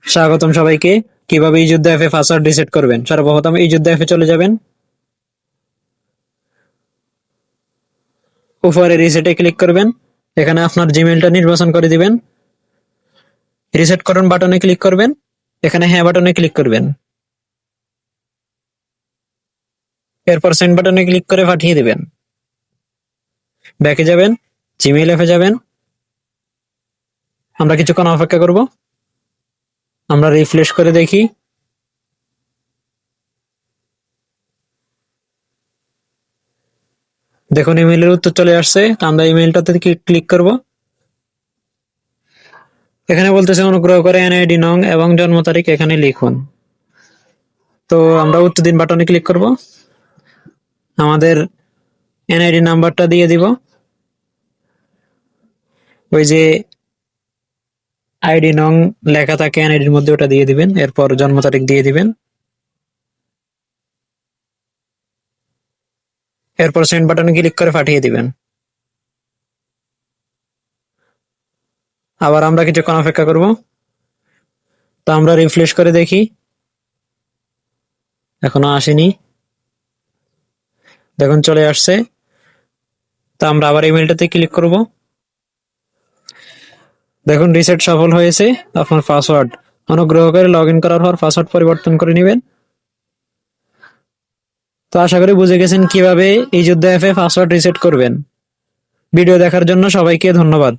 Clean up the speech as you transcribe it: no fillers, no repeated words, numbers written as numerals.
স্বাগতম সবাইকে। কিভাবে এই যুদ্ধ অ্যাপে পাসওয়ার্ড রিসেট করবেন। সর্বপ্রথম এই যুদ্ধ অ্যাপে চলে যাবেন, উপরে রিসেটে ক্লিক করবেন। এখানে আপনার জিমেইলটা নির্বাচন করে দিবেন, রিসেট করুন বাটনে ক্লিক করবেন, এখানে হ্যাঁ বাটনে ক্লিক করবেন, এরপর সেন্ড বাটনে ক্লিক করে পাঠিয়ে দিবেন। ব্যাকে যাবেন, জিমেইল অ্যাপে যাবেন, আমরা কিছুক্ষণ অপেক্ষা করব। আমরা রিফ্রেশ করে দেখি। দেখুন ইমেইলের উত্তর চলে আসছে। আমরা ইমেইলটাতে ক্লিক করব। এখানে বলতেছে অনুগ্রহ করে এনআইডি নং এবং জন্ম তারিখ এখানে লিখুন। তো আমরা উত্তর দিন বাটনে ক্লিক করব, আমাদের এনআইডি নাম্বারটা দিয়ে দিব, ওই যে আইডি নং লেখা থাকে এনআইডির মধ্যে ওটা দিয়ে দিবেন, এরপর জন্ম তারিখ দিয়ে দিবেন, এরপর সেন্ড বাটনে ক্লিক করে পাঠিয়ে দিবেন। আবার আমরা কিছুক্ষণ অপেক্ষা করব। তো আমরা রিফ্রেশ করে দেখি, এখনো আসেনি। দেখুন চলে আসছে। তো আমরা আবার ইমেলটাতে ক্লিক করব। দেখুন রিসেট সফল হয়েছে। আপনার পাসওয়ার্ড অনুগ্রহ করে লগ ইন করার পর পাসওয়ার্ড পরিবর্তন করে নেবেন। তো আশা করি বুঝে গেছেন কিভাবে এই যুদ্ধ অ্যাপে পাসওয়ার্ড রিসেট করবেন। ভিডিও দেখার জন্য সবাইকে ধন্যবাদ।